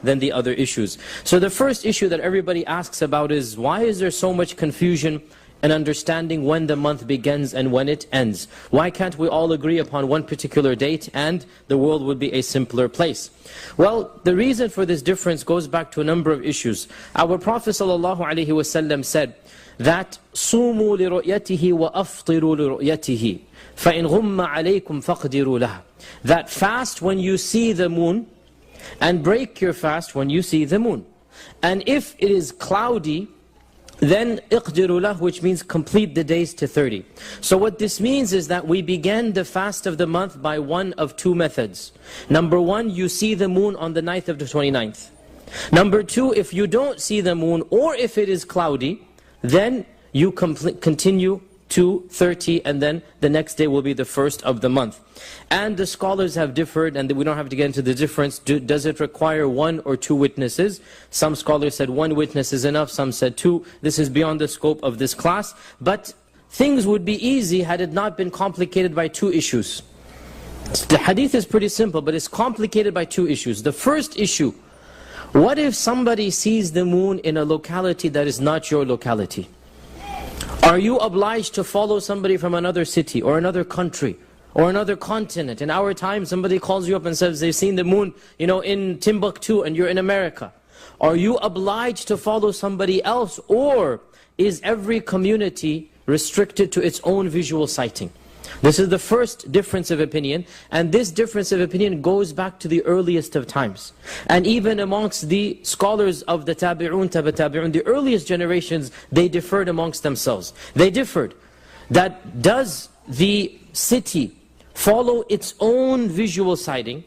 than the other issues. So the first issue that everybody asks about is, why is there so much confusion and understanding when the month begins and when it ends? Why can't we all agree upon one particular date and the world would be a simpler place? Well, the reason for this difference goes back to a number of issues. Our Prophet ﷺ said that صُومُوا لِرُؤْيَتِهِ وَأَفْطِرُوا لِرُؤْيَتِهِ فَإِنْ غُمَّ عَلَيْكُمْ فَقْدِرُوا لَهُ. That fast when you see the moon, and break your fast when you see the moon. And if it is cloudy, then اقدروا له, which means complete the days to 30. So what this means is that we began the fast of the month by one of two methods. Number one, you see the moon on the night of the 29th. Number two, if you don't see the moon, or if it is cloudy, then you continue to 30, and then the next day will be the first of the month. And the scholars have differed, and we don't have to get into the difference. Does it require one or two witnesses? Some scholars said one witness is enough, some said two. This is beyond the scope of this class. But things would be easy had it not been complicated by two issues. The hadith is pretty simple, but it's complicated by two issues. The first issue, what if somebody sees the moon in a locality that is not your locality? Are you obliged to follow somebody from another city or another country or another continent? In our time, somebody calls you up and says they've seen the moon, in Timbuktu, and you're in America. Are you obliged to follow somebody else, or is every community restricted to its own visual sighting? This is the first difference of opinion, and this difference of opinion goes back to the earliest of times. And even amongst the scholars of the tabi'un, tabi'un, the earliest generations, they differed amongst themselves. They differed that does the city follow its own visual sighting,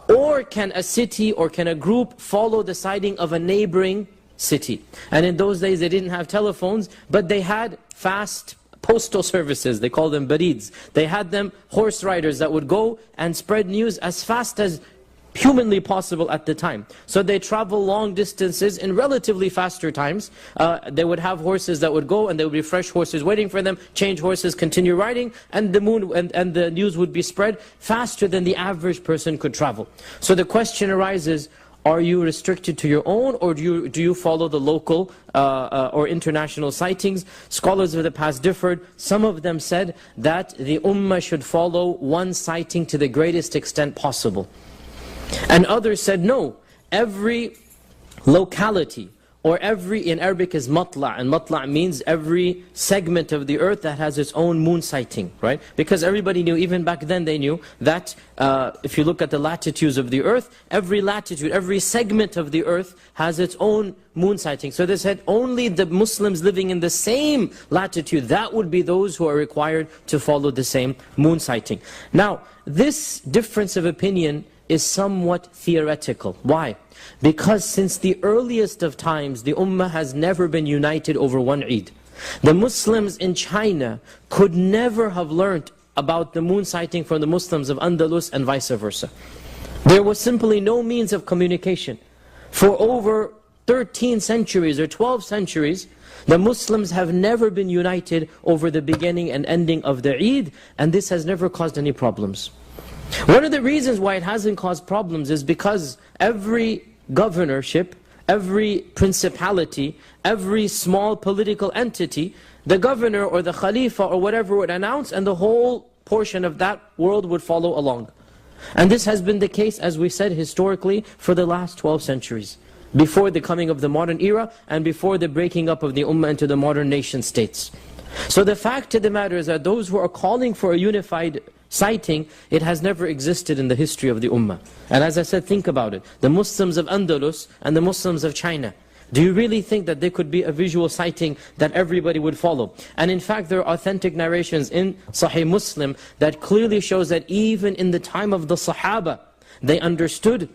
or can a city or can a group follow the sighting of a neighboring city? And in those days they didn't have telephones, but they had fast postal services, they call them barids. They had them horse riders that would go and spread news as fast as humanly possible at the time. So they travel long distances in relatively faster times. They would have horses that would go, and there would be fresh horses waiting for them, change horses, continue riding, and the moon and the news would be spread faster than the average person could travel. So the question arises, are you restricted to your own, or do you follow the local or international sightings? Scholars of the past differed. Some of them said that the ummah should follow one sighting to the greatest extent possible. And others said no, every locality, or in Arabic is matla', and matla' means every segment of the earth that has its own moon sighting, right? Because everybody knew, even back then they knew, that if you look at the latitudes of the earth, every latitude, every segment of the earth has its own moon sighting. So they said only the Muslims living in the same latitude, that would be those who are required to follow the same moon sighting. Now, this difference of opinion is somewhat theoretical. Why? Because since the earliest of times, the ummah has never been united over one Eid. The Muslims in China could never have learnt about the moon sighting from the Muslims of Andalus and vice versa. There was simply no means of communication. For over 13 centuries or 12 centuries, the Muslims have never been united over the beginning and ending of the Eid, and this has never caused any problems. One of the reasons why it hasn't caused problems is because every governorship, every principality, every small political entity, the governor or the khalifa or whatever would announce, and the whole portion of that world would follow along. And this has been the case, as we said, historically for the last 12 centuries, before the coming of the modern era and before the breaking up of the ummah into the modern nation states. So the fact of the matter is that those who are calling for a unified sighting, it has never existed in the history of the ummah. And as I said, think about it. The Muslims of Andalus and the Muslims of China, do you really think that there could be a visual sighting that everybody would follow? And in fact, there are authentic narrations in Sahih Muslim that clearly shows that even in the time of the Sahaba, they understood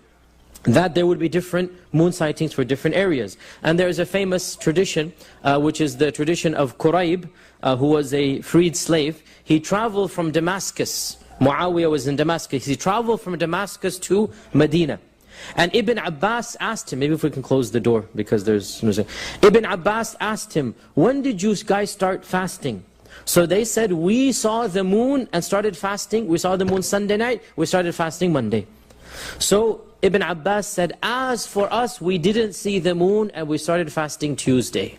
that there would be different moon sightings for different areas. And there is a famous tradition, which is the tradition of Quraib, who was a freed slave. He traveled from Damascus. Muawiyah was in Damascus. He traveled from Damascus to Medina. And Ibn Abbas asked him, maybe if we can close the door, because there's... Ibn Abbas asked him, when did you guys start fasting? So they said, we saw the moon and started fasting. We saw the moon Sunday night, we started fasting Monday. So Ibn Abbas said, as for us, we didn't see the moon and we started fasting Tuesday.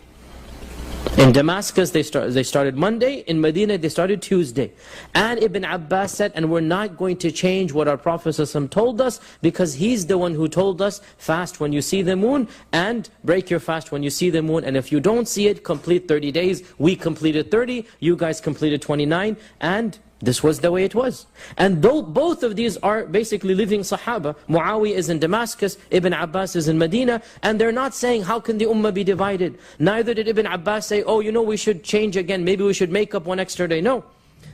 In Damascus, they started Monday. In Medina, they started Tuesday. And Ibn Abbas said, and we're not going to change what our Prophet ﷺ told us, because he's the one who told us, fast when you see the moon, and break your fast when you see the moon. And if you don't see it, complete 30 days. We completed 30, you guys completed 29, and this was the way it was. And though both of these are basically living Sahaba, Muawiyah is in Damascus, Ibn Abbas is in Medina, and they're not saying, how can the ummah be divided? Neither did Ibn Abbas say, oh, you know, we should change again, maybe we should make up one extra day. No.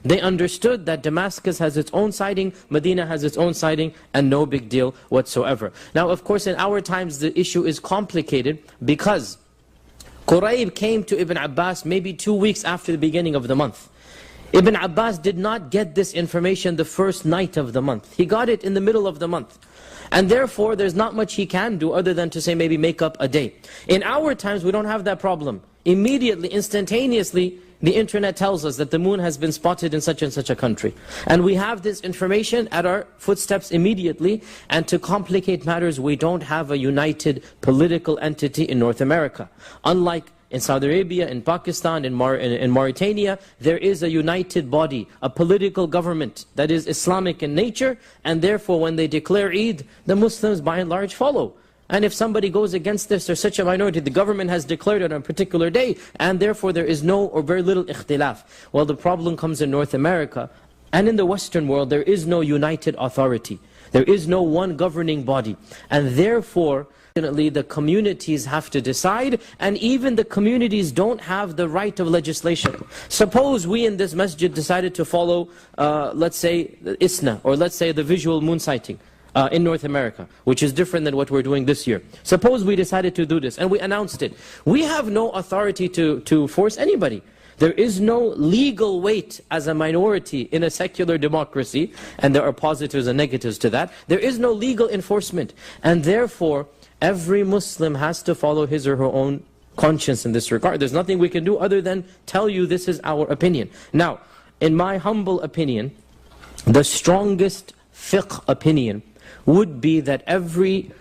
They understood that Damascus has its own sighting, Medina has its own sighting, and no big deal whatsoever. Now, of course, in our times, the issue is complicated, because Qurayb came to Ibn Abbas maybe 2 weeks after the beginning of the month. Ibn Abbas did not get this information the first night of the month. He got it in the middle of the month. And therefore, there's not much he can do other than to say maybe make up a day. In our times, we don't have that problem. Immediately, instantaneously, the internet tells us that the moon has been spotted in such and such a country. And we have this information at our footsteps immediately. And to complicate matters, we don't have a united political entity in North America. Unlike in Saudi Arabia, in Pakistan, in Mauritania, there is a united body, a political government that is Islamic in nature, and therefore when they declare Eid, the Muslims by and large follow. And if somebody goes against this, there's such a minority, the government has declared it on a particular day, and therefore there is no or very little ikhtilaf. Well, the problem comes in North America, and in the Western world, there is no united authority. There is no one governing body. And therefore, the communities have to decide, and even the communities don't have the right of legislation. Suppose we in this masjid decided to follow, let's say, ISNA, or let's say the visual moon sighting in North America, which is different than what we're doing this year. Suppose we decided to do this, and we announced it. We have no authority to force anybody. There is no legal weight as a minority in a secular democracy, and there are positives and negatives to that. There is no legal enforcement, and therefore, every Muslim has to follow his or her own conscience in this regard. There's nothing we can do other than tell you this is our opinion. Now, in my humble opinion, the strongest fiqh opinion would be that every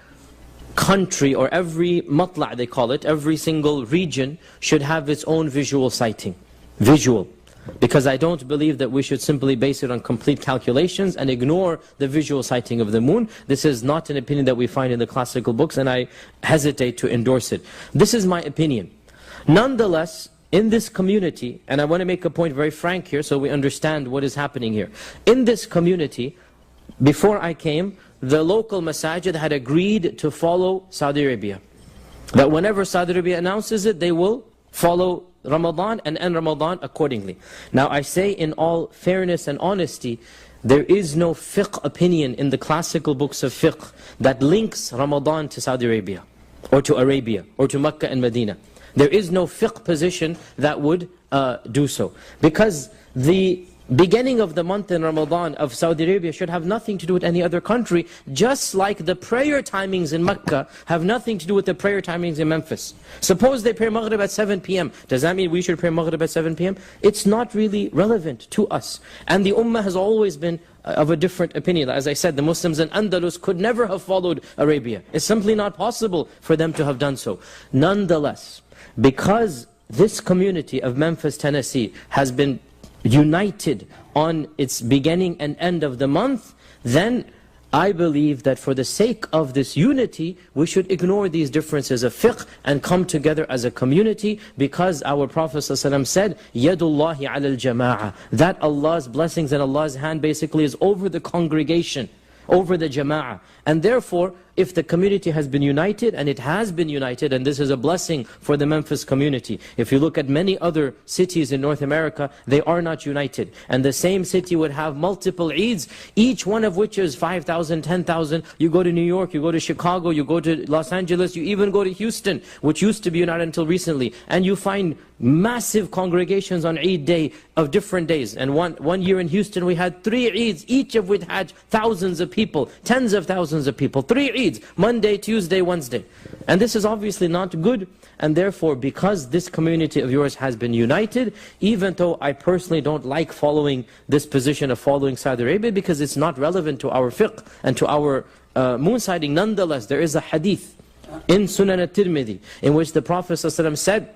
country, or every matla' they call it, every single region should have its own visual sighting. Visual. Because I don't believe that we should simply base it on complete calculations and ignore the visual sighting of the moon. This is not an opinion that we find in the classical books, and I hesitate to endorse it. This is my opinion. Nonetheless, in this community, and I want to make a point very frank here so we understand what is happening here. In this community, before I came, the local masajid had agreed to follow Saudi Arabia. That whenever Saudi Arabia announces it, they will follow Ramadan and end Ramadan accordingly. Now I say in all fairness and honesty, there is no fiqh opinion in the classical books of fiqh that links Ramadan to Saudi Arabia, or to Arabia, or to Mecca and Medina. There is no fiqh position that would do so. Because the beginning of the month in Ramadan of Saudi Arabia should have nothing to do with any other country, just like the prayer timings in Mecca have nothing to do with the prayer timings in Memphis. Suppose they pray Maghrib at 7 p.m. Does that mean we should pray Maghrib at 7 p.m.? It's not really relevant to us. And the Ummah has always been of a different opinion. As I said, the Muslims in Andalus could never have followed Arabia. It's simply not possible for them to have done so. Nonetheless, because this community of Memphis, Tennessee has been united on its beginning and end of the month, then I believe that for the sake of this unity, we should ignore these differences of fiqh and come together as a community, because our Prophet ﷺ said, Yadullahi ala al-jama'ah, that Allah's blessings and Allah's hand basically is over the congregation, over the jama'ah. And therefore, if the community has been united, and it has been united, and this is a blessing for the Memphis community. If you look at many other cities in North America, they are not united. And the same city would have multiple Eids, each one of which is 5,000, 10,000. You go to New York, you go to Chicago, you go to Los Angeles, you even go to Houston, which used to be united until recently. And you find massive congregations on Eid day of different days. And one year in Houston, we had 3 Eids, each of which had thousands of people, tens of thousands thousands of people. 3 Eids, Monday, Tuesday, Wednesday. And this is obviously not good. And therefore, because this community of yours has been united, even though I personally don't like following this position of following Saudi Arabia, because it's not relevant to our fiqh and to our moon sighting, nonetheless, there is a hadith in Sunan al-Tirmidhi in which the Prophet ﷺ said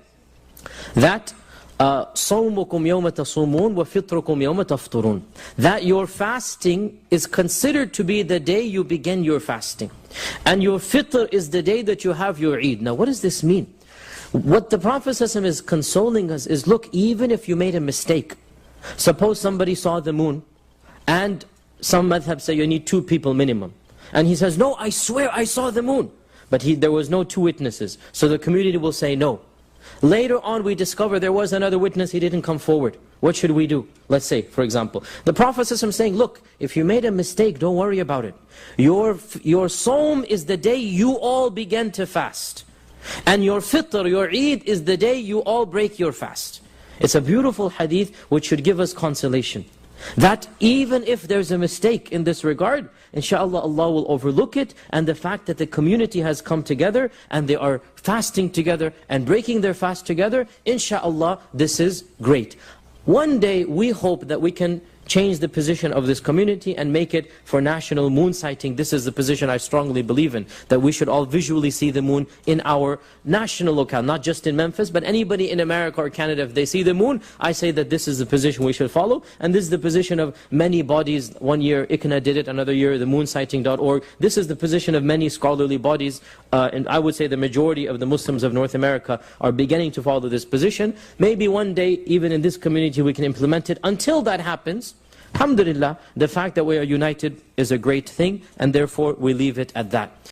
that صَوْمُكُمْ يَوْمَ تَصُومُونَ وَفِطْرُكُمْ يَوْمَ تَفْطُرُونَ, that your fasting is considered to be the day you begin your fasting, and your fitr is the day that you have your Eid. Now what does this mean? What the Prophet ﷺ is consoling us is, look, even if you made a mistake, suppose somebody saw the moon, and some madhab say you need 2 people minimum, and he says, no, I swear I saw the moon, but there was no 2 witnesses, so the community will say no. Later on we discover there was another witness, he didn't come forward. What should we do? Let's say, for example, the Prophet ﷺ saying, look, if you made a mistake, don't worry about it. Your Sawm is the day you all begin to fast. And your fitr, your Eid, is the day you all break your fast. It's a beautiful hadith which should give us consolation. That even if there's a mistake in this regard, inshallah Allah will overlook it, and the fact that the community has come together and they are fasting together and breaking their fast together, inshallah this is great. One day we hope that we can change the position of this community and make it for national moon sighting. This is the position I strongly believe in, that we should all visually see the moon in our national locale, not just in Memphis, but anybody in America or Canada, if they see the moon, I say that this is the position we should follow, and this is the position of many bodies. One year ICNA did it, another year the moonsighting.org. This is the position of many scholarly bodies, and I would say the majority of the Muslims of North America are beginning to follow this position. Maybe one day, even in this community, we can implement it. Until that happens, alhamdulillah, the fact that we are united is a great thing, and therefore we leave it at that.